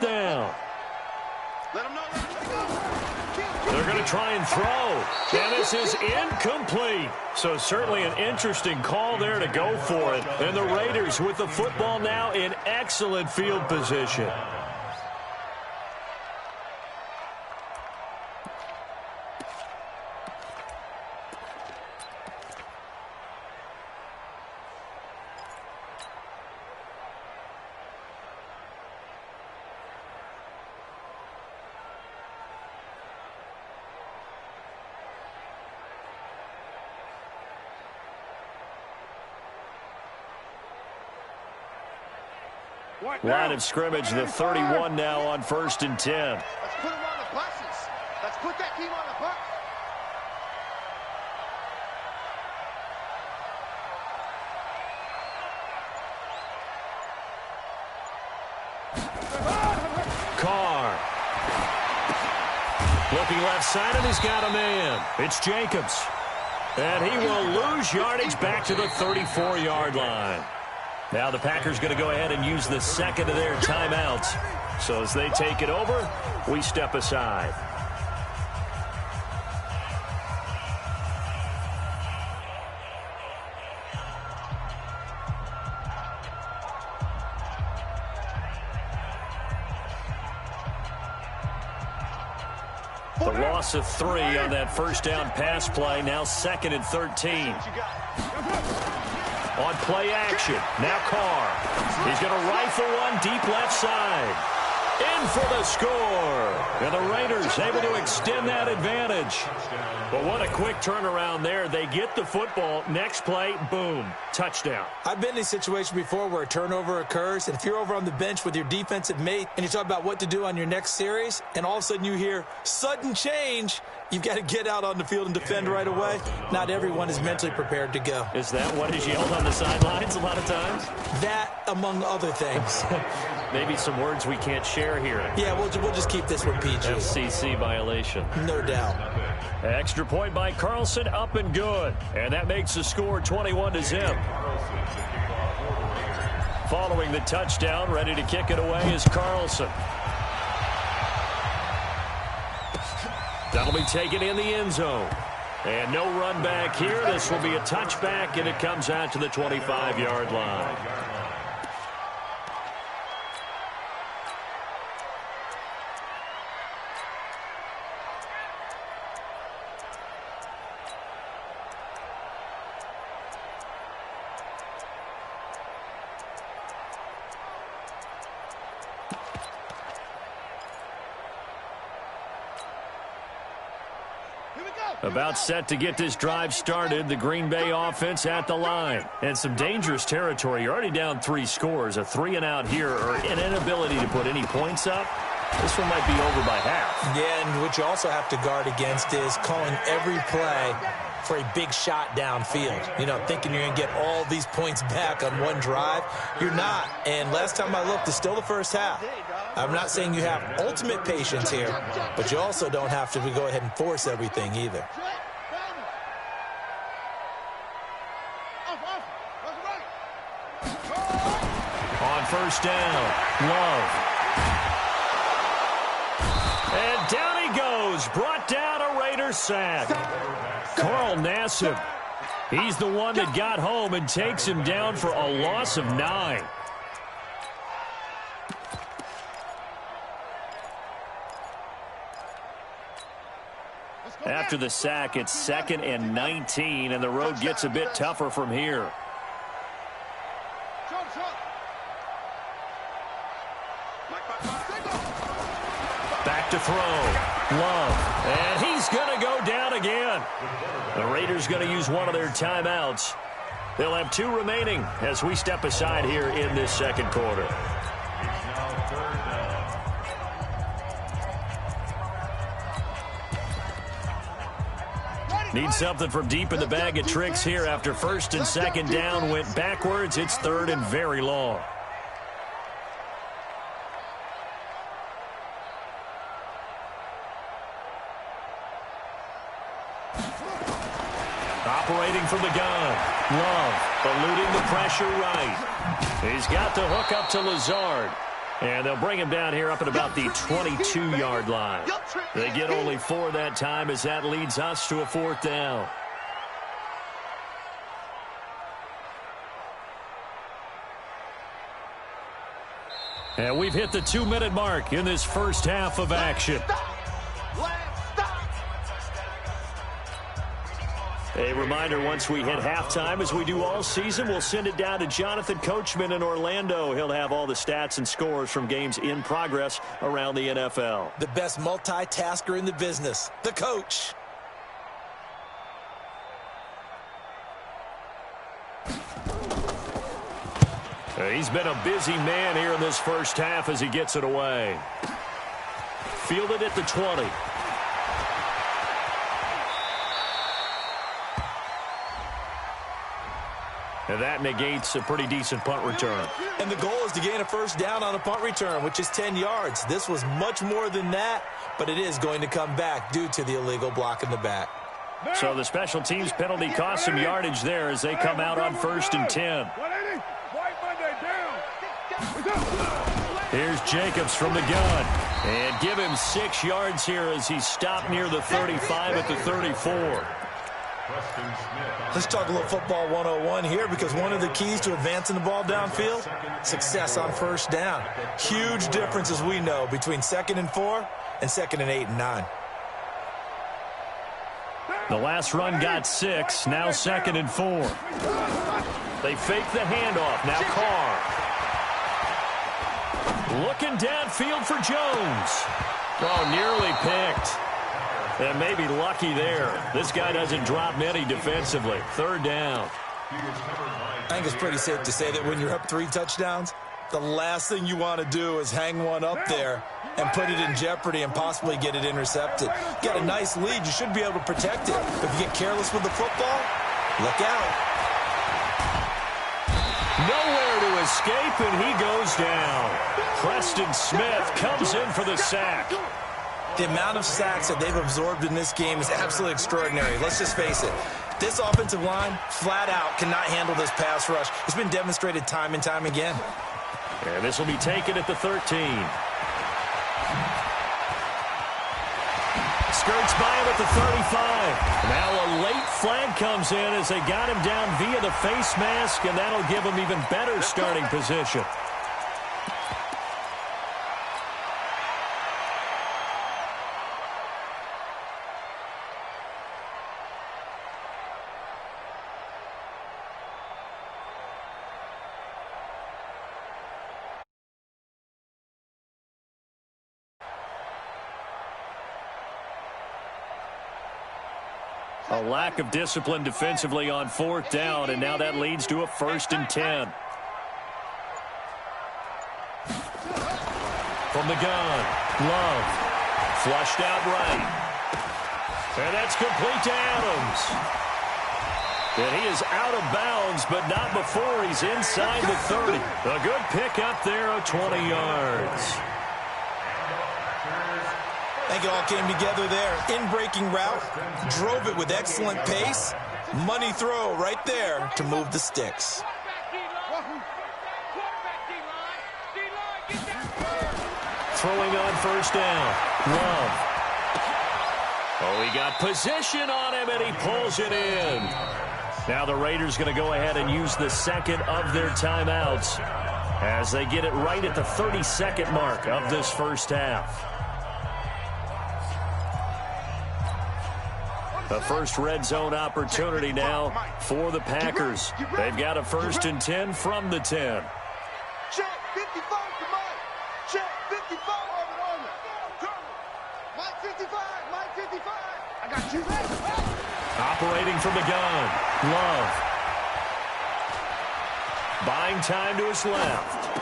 down. They're going to try and throw, and this is incomplete. So certainly an interesting call there to go for it. And the Raiders with the football now in excellent field position. Line of scrimmage, the 31 now on 1st and 10. Let's put them on the buses. Let's put that team on the bus. Carr. Looking left side, and he's got a man. It's Jacobs. And he will lose yardage back to the 34-yard line. Now the Packers going to go ahead and use the second of their timeouts. So as they take it over, we step aside. The loss of 3 on that first down pass play. Now 2nd and 13. On play action, now Carr. He's going to rifle one deep left side. In for the score. And the Raiders able to extend that advantage. But what a quick turnaround there. They get the football. Next play, boom, touchdown. I've been in a situation before where a turnover occurs, and if you're over on the bench with your defensive mate and you talk about what to do on your next series, and all of a sudden you hear sudden change, you've got to get out on the field and defend right away. Not everyone is mentally prepared to go. Is that what is yelled on the sidelines a lot of times? That, among other things. Maybe some words we can't share here. Yeah, we'll just keep this one PG. FCC violation. No doubt. Extra point by Carlson, up and good. And that makes the score 21-0. Following the touchdown, ready to kick it away is Carlson. That'll be taken in the end zone. And no run back here. This will be a touchback, and it comes out to the 25-yard line. About set to get this drive started. The Green Bay offense at the line. And some dangerous territory. You're already down 3 scores. A 3-and-out here, or an inability to put any points up. This one might be over by half. Yeah, and what you also have to guard against is calling every play for a big shot downfield. You know, thinking you're going to get all these points back on one drive. You're not. And last time I looked, it's still the first half. I'm not saying you have ultimate patience here, but you also don't have to go ahead and force everything either. On first down, Love. And down he goes. Brought down a Raider sack. Carl Nassib. He's the one that got home and takes him down for a loss of 9. After the sack, it's 2nd and 19, and the road gets a bit tougher from here. Back to throw. Love. And he's going to go down again. The Raiders going to use one of their timeouts. They'll have 2 remaining as we step aside here in this second quarter. Need something from deep in the bag of tricks here after 1st and 2nd down went backwards. It's 3rd and very long. Operating from the gun. Love eluding the pressure right. He's got the hook up to Lazard. And they'll bring him down here up at about the 22-yard line. They get only 4 that time as that leads us to a 4th down. And we've hit the 2-minute mark in this first half of action. A reminder, once we hit halftime, as we do all season, we'll send it down to Jonathan Coachman in Orlando. He'll have all the stats and scores from games in progress around the NFL. The best multitasker in the business, the coach. He's been a busy man here in this first half as he gets it away. Fielded at the 20. And that negates a pretty decent punt return. And the goal is to gain a first down on a punt return, which is 10 yards. This was much more than that, but it is going to come back due to the illegal block in the back. So the special teams penalty cost some yardage there as they come out on 1st and 10. Here's Jacobs from the gun. And give him 6 yards here as he stopped near the 35 at the 34. Let's talk a little football 101 here, because one of the keys to advancing the ball downfield, success on first down. Huge difference, as we know, between 2nd and 4 and 2nd and 8 and 9. The last run got 6, now 2nd and 4. They fake the handoff, now Carr. Looking downfield for Jones. Oh, nearly picked. And maybe lucky there. This guy doesn't drop many defensively. 3rd down. I think it's pretty safe to say that when you're up 3 touchdowns, the last thing you want to do is hang one up there and put it in jeopardy and possibly get it intercepted. You got a nice lead. You should be able to protect it. But if you get careless with the football, look out. Nowhere to escape, and he goes down. Preston Smith comes in for the sack. The amount of sacks that they've absorbed in this game is absolutely extraordinary. Let's just face it. This offensive line, flat out, cannot handle this pass rush. It's been demonstrated time and time again. And this will be taken at the 13. Skirts by him at the 35. Now a late flag comes in as they got him down via the face mask, and that'll give him even better starting position. A lack of discipline defensively on 4th down, and now that leads to a 1st and 10. From the gun, Love. Flushed out right. And that's complete to Adams. And he is out of bounds, but not before he's inside the 30. A good pickup there of 20 yards. I think it all came together there. In-breaking route, drove it with excellent pace. Money throw right there to move the sticks. Throwing on 1st down. Love. Oh, he got position on him, and he pulls it in. Now the Raiders going to go ahead and use the 2nd of their timeouts as they get it right at the 32nd mark of this first half. The first red zone opportunity now for the Packers. They've got a 1st and 10 from the 10. Check 55 to Mike. Check 55 on Mike 55, Mike 55. I got you. Operating from the gun. Love. Buying time to his left.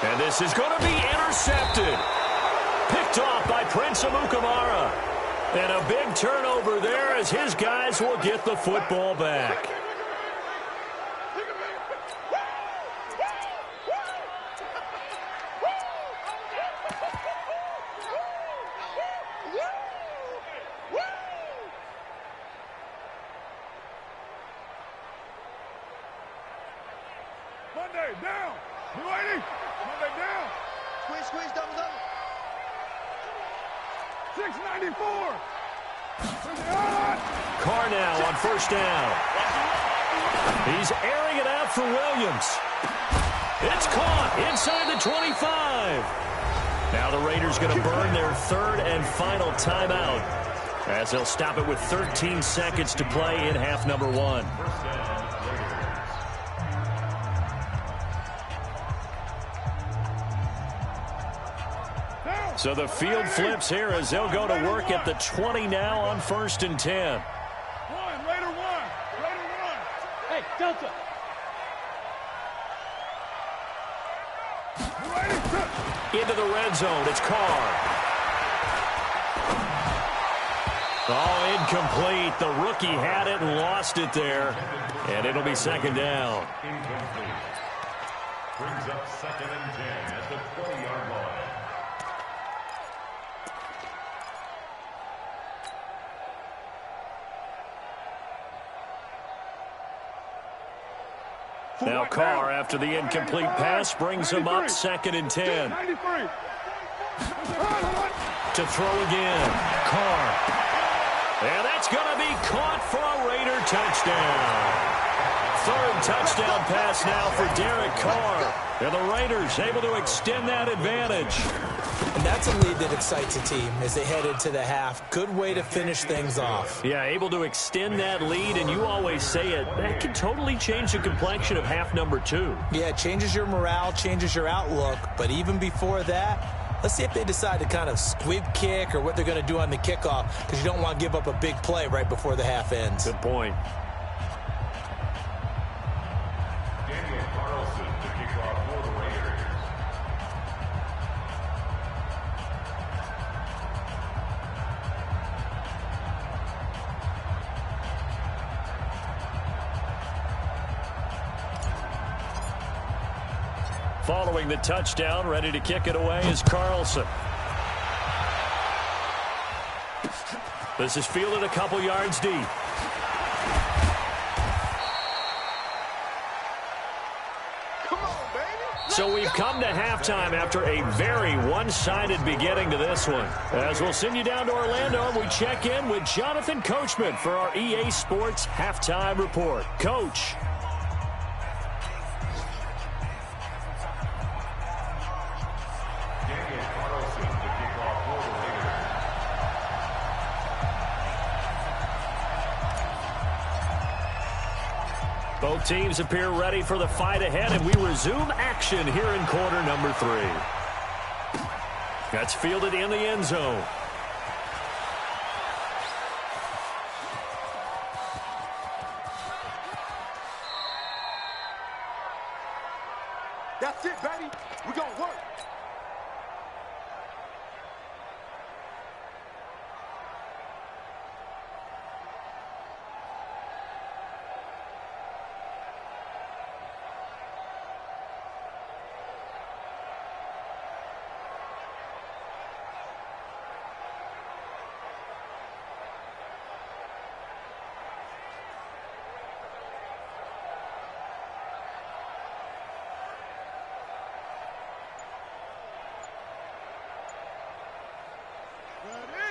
And this is going to be intercepted. Picked off by Prince Amukamara. And a big turnover there as his guys will get the football back. Monday down. You ready? Monday down. 694. Carr now on first down. He's airing it out for Williams. It's caught inside the 25. Now the Raiders going to burn their third and final timeout as they'll stop it with 13 seconds to play in half number one. So the field flips here as they'll go to work at the 20 now on first and 10. Raider one. Hey, Delta. Into the red zone. It's Carr. Oh, incomplete. The rookie had it and lost it there. And it'll be second down. Incomplete. Brings up second and 10 at the 20-yard line. Now Carr, after the incomplete pass, brings him up second and 10. To throw again. Carr. And that's going to be caught for a Raider touchdown. Third touchdown pass now for Derek Carr. And the Raiders able to extend that advantage. And that's a lead that excites a team as they head into the half. Good way to finish things off. Yeah, able to extend that lead, and you always say it, that can totally change the complexion of half number two. Yeah, it changes your morale, changes your outlook. But even before that, let's see if they decide to kind of squib kick or what they're going to do on the kickoff, because you don't want to give up a big play right before the half ends. Good point. Following the touchdown, ready to kick it away is Carlson. This is fielded a couple yards deep. Come on, baby. So we've come to halftime after a very one-sided beginning to this one. As we'll send you down to Orlando, and we check in with Jonathan Coachman for our EA Sports Halftime Report. Coach. Both teams appear ready for the fight ahead, and we resume action here in quarter number 3. That's fielded in the end zone. That's it, baby. We're going to work.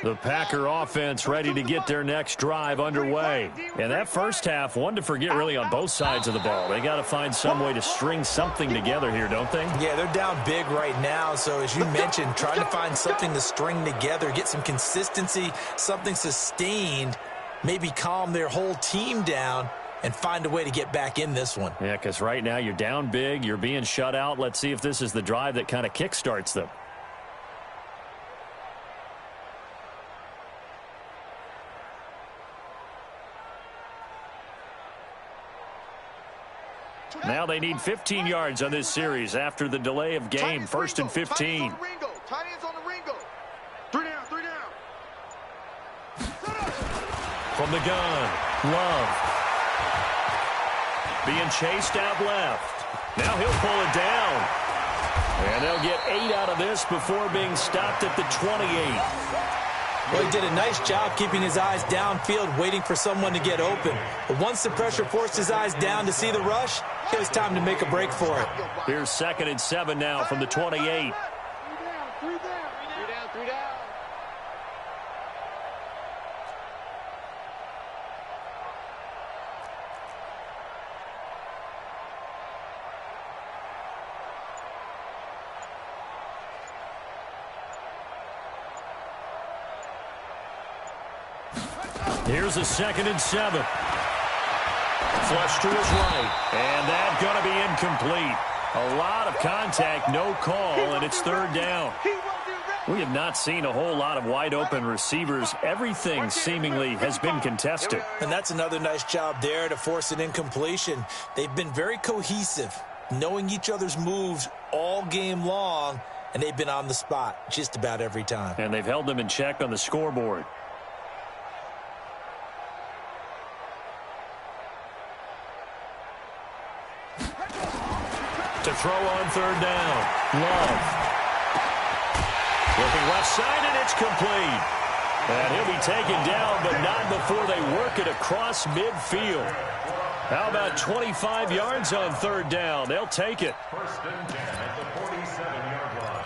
The Packer offense ready to get their next drive underway. And that first half, one to forget really on both sides of the ball. They got to find some way to string something together here, don't they? Yeah, they're down big right now. So as you mentioned, trying to find something to string together, get some consistency, something sustained, maybe calm their whole team down and find a way to get back in this one. Yeah, because right now you're down big, you're being shut out. Let's see if this is the drive that kind of kickstarts them. Now they need 15 yards on this series after the delay of game. First and 15. Tight ends on the Ringo. 3 down, 3 down. From the gun, Love. Being chased out left. Now he'll pull it down. And they'll get 8 out of this before being stopped at the 28. Well, he did a nice job keeping his eyes downfield, waiting for someone to get open. But once the pressure forced his eyes down to see the rush, it was time to make a break for it. Here's 2nd and 7 now from the 28. 3 down, 3 down. Here's a 2nd and 7. Flush to his right. And that's going to be incomplete. A lot of contact, no call, and it's 3rd down. We have not seen a whole lot of wide-open receivers. Everything seemingly has been contested. And that's another nice job there to force an incompletion. They've been very cohesive, knowing each other's moves all game long, and they've been on the spot just about every time. And they've held them in check on the scoreboard. To throw on 3rd down. Love. Looking left side, and it's complete. And he'll be taken down, but not before they work it across midfield. How about 25 yards on 3rd down? They'll take it. 1st and 10 at the 47-yard line.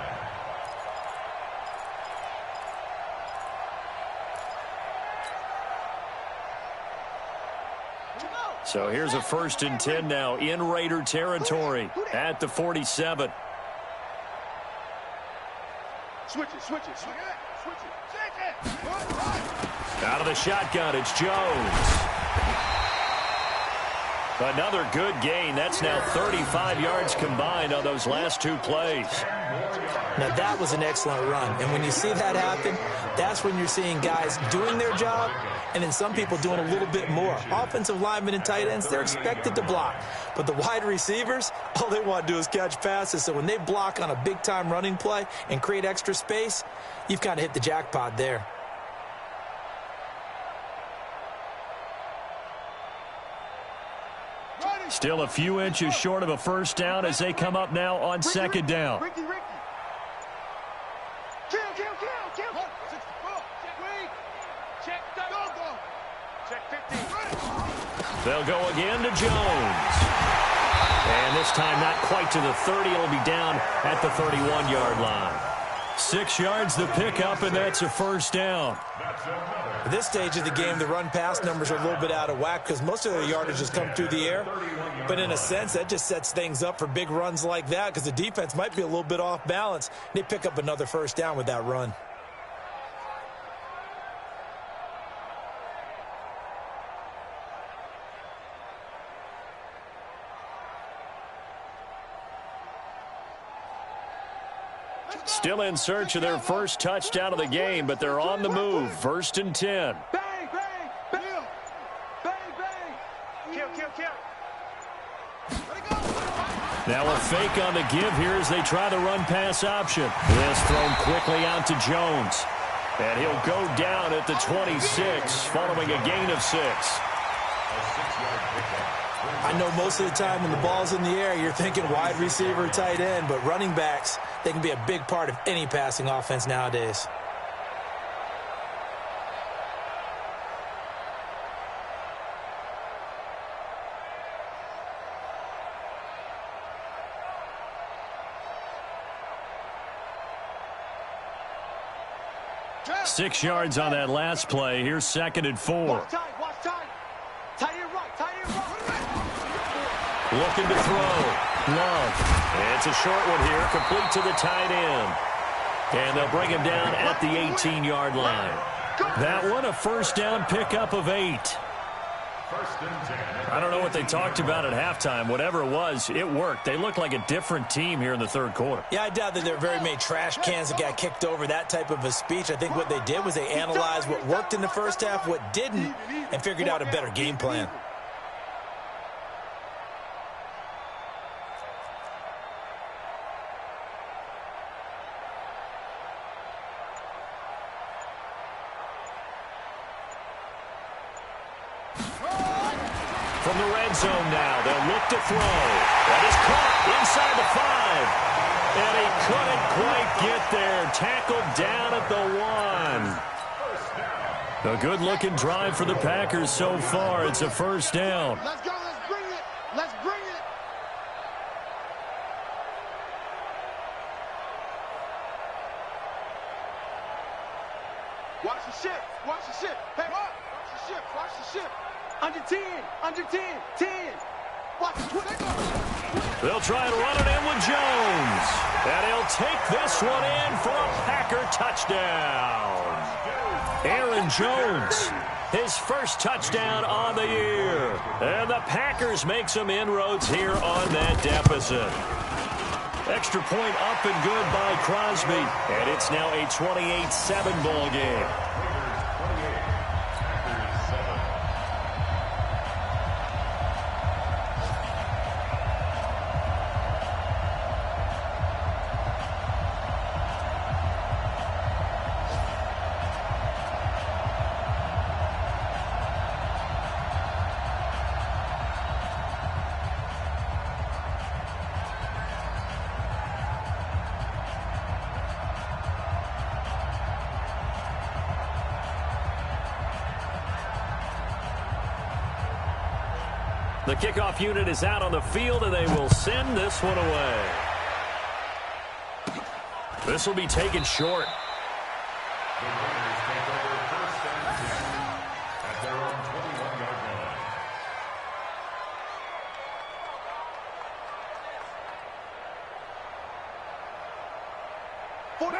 So here's a 1st and 10 now in Raider territory at the 47. Switch it. Out of the shotgun, it's Jones. Another good gain. That's now 35 yards combined on those last 2 plays. Now, that was an excellent run. And when you see that happen, that's when you're seeing guys doing their job and then some people doing a little bit more. Offensive linemen and tight ends, they're expected to block. But the wide receivers, all they want to do is catch passes. So when they block on a big-time running play and create extra space, you've kind of hit the jackpot there. Still a few inches short of a 1st down as they come up now on 2nd down. Ricky. Kill. Check 15. They'll go again to Jones. And this time not quite to the 30. It'll be down at the 31-yard line. 6 yards the pickup, and that's a 1st down. At this stage of the game, the run-pass numbers are a little bit out of whack because most of their yardage has come through the air. But in a sense, that just sets things up for big runs like that because the defense might be a little bit off balance. They pick up another 1st down with that run. Still in search of their 1st touchdown of the game, but they're on the move. 1st and 10. Bang. Kill. Now a fake on the give here as they try the run-pass option. This thrown quickly out to Jones. And he'll go down at the 26 following a gain of 6. I know most of the time when the ball's in the air, you're thinking wide receiver, tight end, but running backs, they can be a big part of any passing offense nowadays. Check. 6 yards on that last play. Here's 2nd and 4. Watch tight. Tight end right. Looking to throw. Love. It's a short one here, complete to the tight end. And they'll bring him down at the 18-yard line. That one, a 1st down pickup of 8. I don't know what they talked about at halftime. Whatever it was, it worked. They looked like a different team here in the 3rd quarter. Yeah, I doubt that there are very many trash cans that got kicked over, that type of a speech. I think what they did was they analyzed what worked in the 1st half, what didn't, and figured out a better game plan. From the red zone now, they'll look to throw. That is caught inside the 5. And he couldn't quite get there. Tackled down at the 1. A good-looking drive for the Packers so far. It's a 1st down. Let's go. Let's bring it. Watch the ship. Hey, watch the ship. Under 10. 10. Watch it. They'll try and run it in with Jones. And he'll take this one in for a Packer touchdown. Aaron Jones his first touchdown on the year. And the Packers make some inroads here on that deficit. Extra point up and good by Crosby. And it's now a 28-7 ball game. The kickoff unit is out on the field, and they will send this one away. This will be taken short. The Raiders take over first and 10 at their own 21-yard line.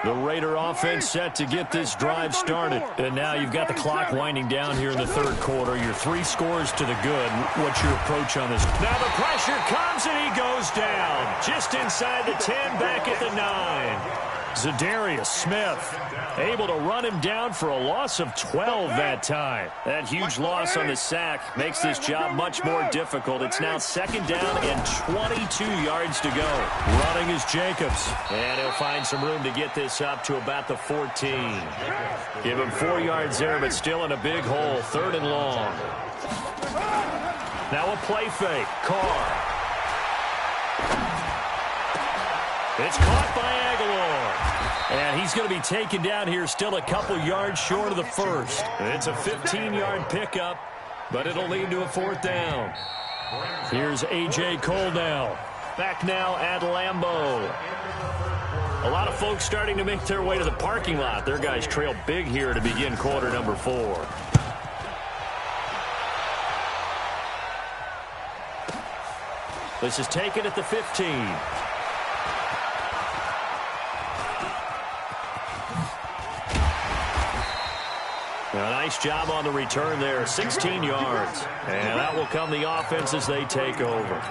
The Raider offense set to get this drive started. And now you've got the clock winding down here in the third quarter. Your 3 scores to the good. What's your approach on this? Now the pressure comes and he goes down. Just inside the 10, back at the 9. Zadarius Smith able to run him down for a loss of 12 that time. That huge loss on the sack makes this job much more difficult. It's now second down and 22 yards to go. Running is Jacobs. And he'll find some room to get this up to about the 14. Give him 4 yards there, but still in a big hole. Third and long. Now a play fake. Carr. It's caught by Aguilar. And he's going to be taken down here still a couple yards short of the first. It's a 15-yard pickup, but it'll lead to a fourth down. Here's A.J. Cole now. Back now at Lambeau. A lot of folks starting to make their way to the parking lot. Their guys trail big here to begin quarter number 4. This is taken at the 15. A nice job on the return there, 16 yards. And that will come the offense as they take over.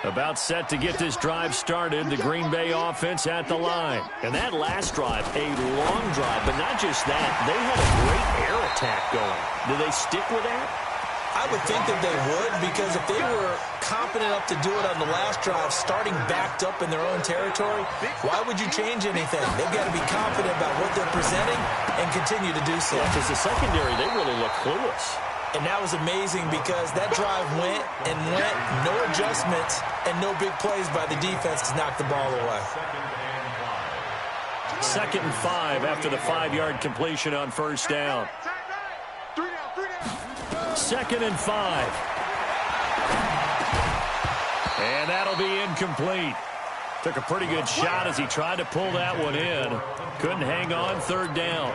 About set to get this drive started, the Green Bay offense at the line. And that last drive, a long drive, but not just that. They had a great air attack going. Do they stick with that? I would think that they would, because if they were confident enough to do it on the last drive, starting backed up in their own territory, why would you change anything? They've got to be confident about what they're presenting and continue to do so. Yeah, because the secondary, they really look clueless. And that was amazing because that drive went and went, no adjustments, and no big plays by the defense to knock the ball away. Second and 5 after the 5-yard completion on first down. Second and 5. And that'll be incomplete. Took a pretty good shot as he tried to pull that one in. Couldn't hang on, third down.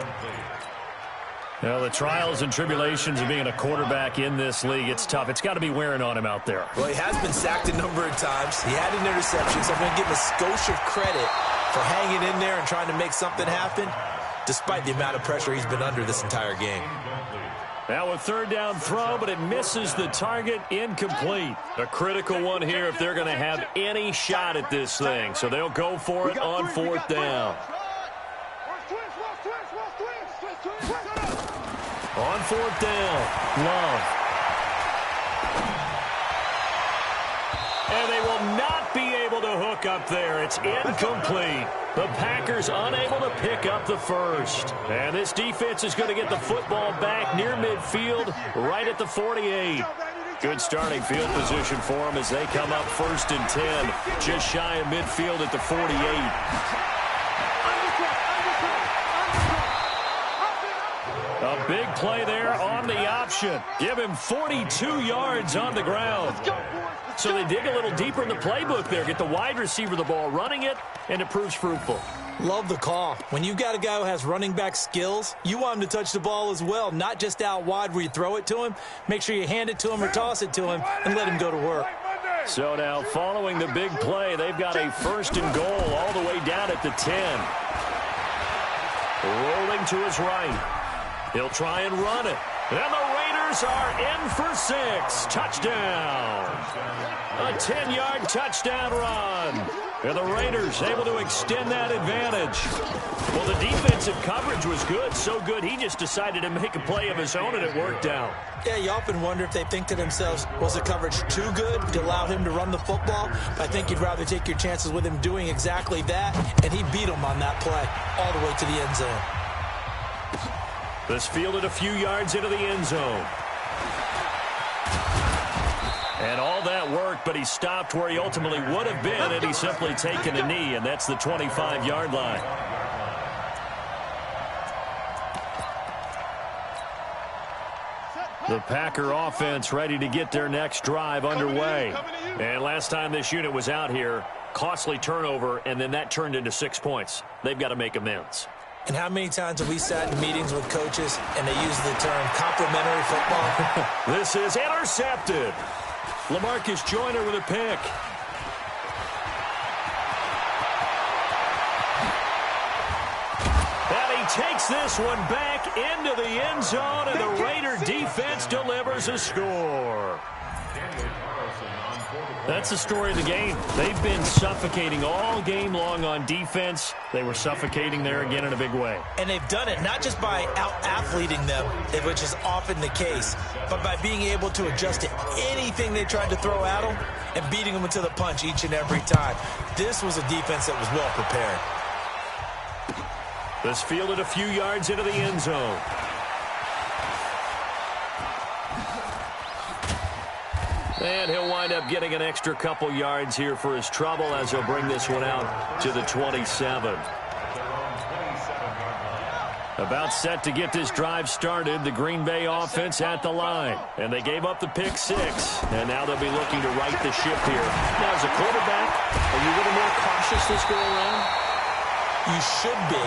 Well, the trials and tribulations of being a quarterback in this league, it's tough. It's got to be wearing on him out there. Well, he has been sacked a number of times. He had an interception, so I'm going to give him a skosh of credit for hanging in there and trying to make something happen, despite the amount of pressure he's been under this entire game. Now a third down throw, but it misses the target, incomplete. A critical one here if they're going to have any shot at this thing. So they'll go for it on fourth down. On fourth down, Love. And they will not be able to hook up there. It's incomplete. The Packers unable to pick up the first. And this defense is going to get the football back near midfield, right at the 48. Good starting field position for them as they come up first and 10, just shy of midfield at the 48. A big play there on the option. Give him 42 yards on the ground. So they dig a little deeper in the playbook there, get the wide receiver the ball, running it, and it proves fruitful. Love the call. When you've got a guy who has running back skills, you want him to touch the ball as well, not just out wide where you throw it to him. Make sure you hand it to him or toss it to him and let him go to work. So now following the big play, they've got a first and goal all the way down at the 10. Rolling to his right. He'll try and run it. And the Raiders are in for 6. Touchdown. A 10-yard touchdown run. And the Raiders able to extend that advantage. Well, the defensive coverage was good, so good he just decided to make a play of his own, and it worked out. Yeah, you often wonder if they think to themselves, was the coverage too good to allow him to run the football? I think you'd rather take your chances with him doing exactly that, and he beat him on that play all the way to the end zone. This fielded a few yards into the end zone. And all that worked, but he stopped where he ultimately would have been had he simply taken a knee, and that's the 25-yard line. The Packer offense ready to get their next drive underway. And last time this unit was out here, costly turnover, and then that turned into 6 points. They've got to make amends. And how many times have we sat in meetings with coaches and they use the term complimentary football? This is intercepted. LaMarcus Joyner with a pick. And he takes this one back into the end zone, and the Raider defense delivers a score. That's the story of the game. They've been suffocating all game long on defense. They were suffocating there again in a big way. And they've done it not just by out-athleting them, which is often the case, but by being able to adjust to anything they tried to throw at them and beating them into the punch each and every time. This was a defense that was well prepared. This fielded a few yards into the end zone. And he'll wind up getting an extra couple yards here for his trouble as he'll bring this one out to the 27. About set to get this drive started, the Green Bay offense at the line. And they gave up the pick 6, and now they'll be looking to right the ship here. Now, as a quarterback, are you a little more cautious this go around? You should be,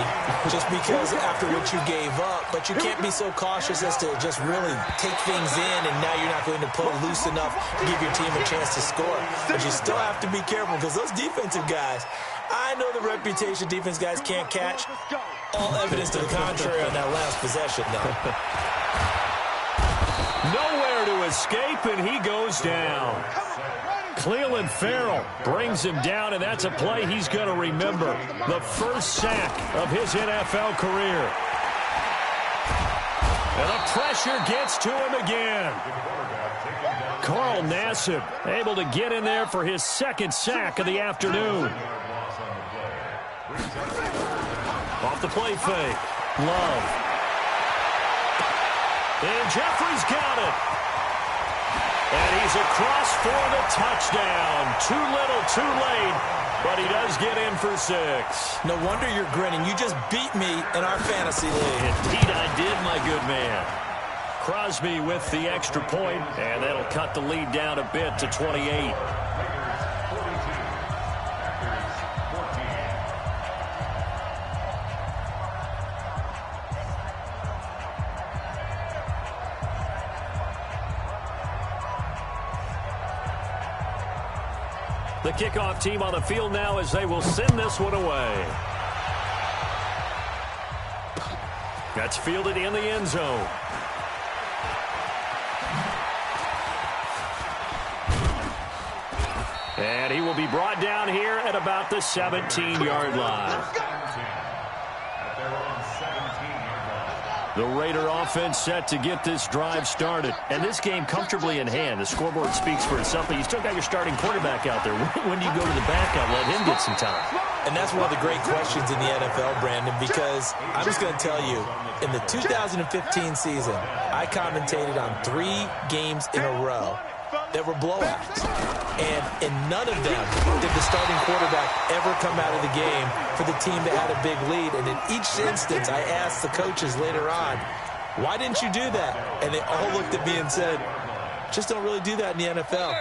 just because after what you gave up, but you can't be so cautious as to just really take things in, and now you're not going to pull loose enough to give your team a chance to score. But you still have to be careful, because those defensive guys, I know the reputation defense guys can't catch. All evidence to the contrary on that last possession, though. Nowhere to escape, and he goes down. Cleveland Farrell brings him down, and that's a play he's going to remember. The first sack of his NFL career. And the pressure gets to him again. Carl Nassib able to get in there for his second sack of the afternoon. Off the play fake. Love. And Jeffrey's got it. And he's across for the touchdown. Too little, too late, but he does get in for 6. No wonder you're grinning. You just beat me in our fantasy league. Indeed I did, my good man. Crosby with the extra point, and that'll cut the lead down a bit to 28. The kickoff team on the field now as they will send this one away. That's fielded in the end zone. And he will be brought down here at about the 17-yard line. The Raider offense set to get this drive started. And this game comfortably in hand. The scoreboard speaks for itself, but you still got your starting quarterback out there. When do you go to the backup, let him get some time? And that's one of the great questions in the NFL, Brandon, because I'm just going to tell you, in the 2015 season, I commentated on 3 games in a row that were blowouts. And in none of them did the starting quarterback ever come out of the game for the team that had a big lead. And in each instance, I asked the coaches later on, why didn't you do that? And they all looked at me and said, just don't really do that in the NFL.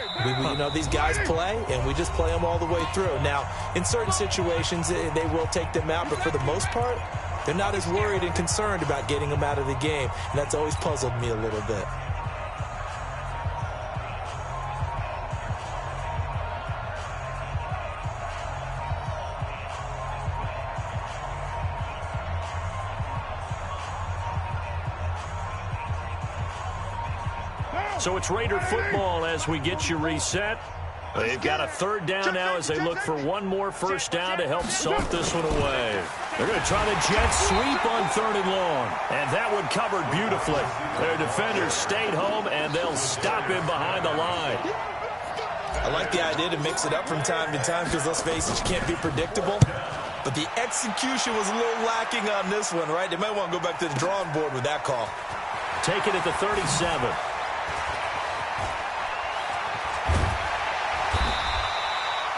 You know, these guys play, and we just play them all the way through. Now, in certain situations, they will take them out, but for the most part, they're not as worried and concerned about getting them out of the game. And that's always puzzled me a little bit. So it's Raider football as we get you reset. They've got a third down now as they look for one more first down to help salt this one away. They're going to try the jet sweep on 3rd and long. And that one covered beautifully. Their defenders stayed home, and they'll stop him behind the line. I like the idea to mix it up from time to time because, let's face it, you can't be predictable. But the execution was a little lacking on this one, right? They might want to go back to the drawing board with that call. Take it at the 37.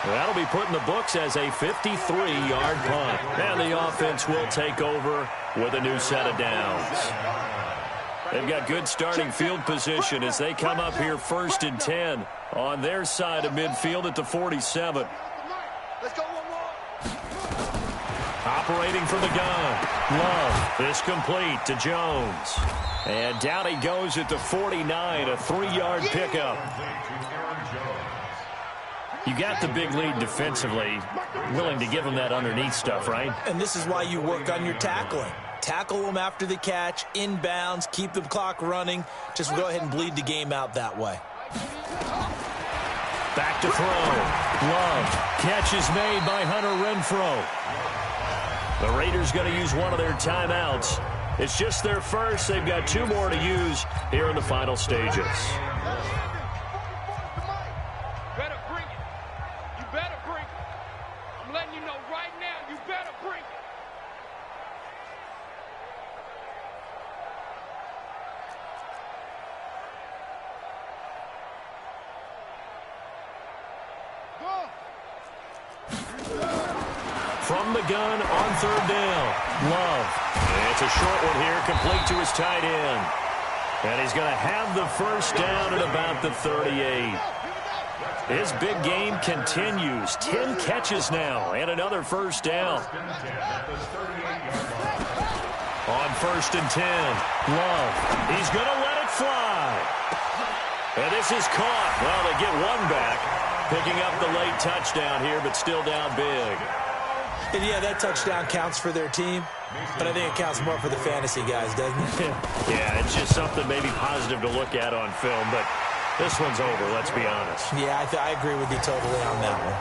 That'll be put in the books as a 53-yard punt. And the offense will take over with a new set of downs. They've got good starting field position as they come up here 1st and 10 on their side of midfield at the 47. Let's go one more. Operating from the gun. Love is complete to Jones. And down he goes at the 49, a 3-yard pickup. You got the big lead defensively, willing to give them that underneath stuff, right? And this is why you work on your tackling. Tackle them after the catch, inbounds, keep the clock running. Just go ahead and bleed the game out that way. Back to throw. Love. Catch is made by Hunter Renfrow. The Raiders going to use one of their timeouts. It's just their first. They've got 2 more to use here in the final stages. From the gun on 3rd down. Love. It's a short one here, complete to his tight end. And he's going to have the first down at about the 38. His big game continues. 10 catches now and another first down. On 1st and 10. Love. He's going to let it fly. And this is caught. Well, they get one back. Picking up the late touchdown here, but still down big. And yeah, that touchdown counts for their team, but I think it counts more for the fantasy guys, doesn't it? Yeah, it's just something maybe positive to look at on film, but this one's over, let's be honest. Yeah, I agree with you totally on that one.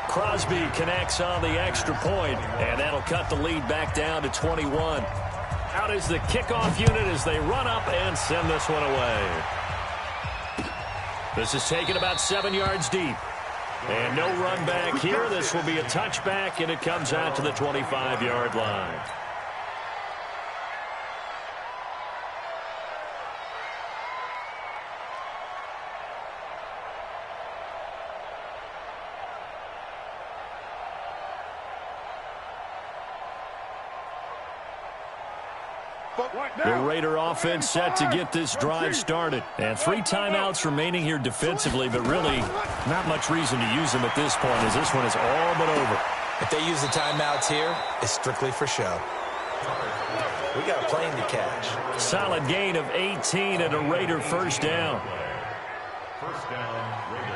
Crosby connects on the extra point, and that'll cut the lead back down to 21. Out is the kickoff unit as they run up and send this one away. This is taken about 7 yards deep. And no run back here. This will be a touchback, and it comes out to the 25-yard line. The Raider offense set to get this drive started. And 3 timeouts remaining here defensively, but really not much reason to use them at this point as this one is all but over. If they use the timeouts here, it's strictly for show. We got a plane to catch. Solid gain of 18 and a Raider first down. First down, Raiders.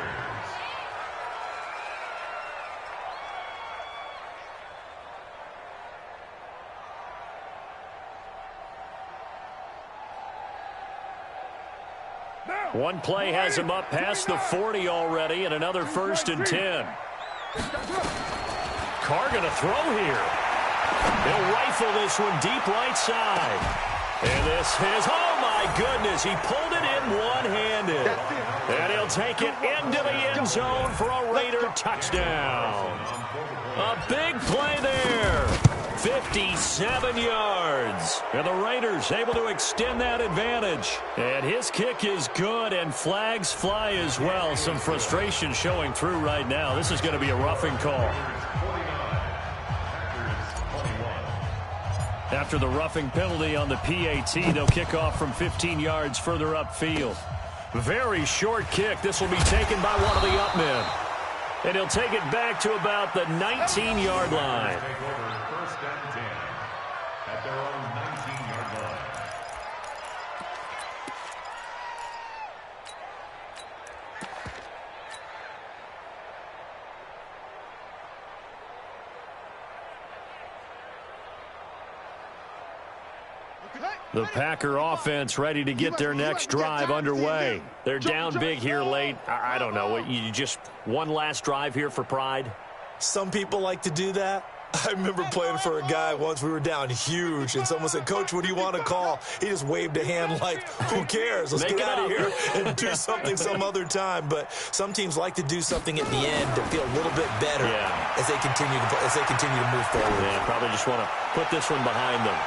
One play has him up past the 40 already, and another 1st and 10. Carr going to throw here. He'll rifle this one deep right side. And this is, oh my goodness, he pulled it in one-handed. And he'll take it into the end zone for a Raider touchdown. A big play there. 57 yards. And the Raiders able to extend that advantage. And his kick is good, and flags fly as well. Some frustration showing through right now. This is going to be a roughing call. After the roughing penalty on the PAT, they'll kick off from 15 yards further upfield. Very short kick. This will be taken by one of the up men. And he'll take it back to about the 19-yard line. First and 10 at their own 19-yard line. The Packer offense ready to get their next drive underway. They're down big here late. I don't know. You just one last drive here for pride? Some people like to do that. I remember playing for a guy once. We were down huge, and someone said, "Coach, what do you want to call?" He just waved a hand like, who cares? Let's get out of here and do something some other time. But some teams like to do something at the end to feel a little bit better as they continue to move forward. Yeah, probably just want to put this one behind them.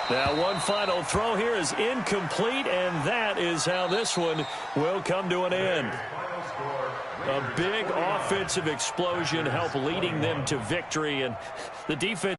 Now, one final throw here is incomplete, and that is how this one will come to an end. A big offensive explosion helped leading them to victory, and the defense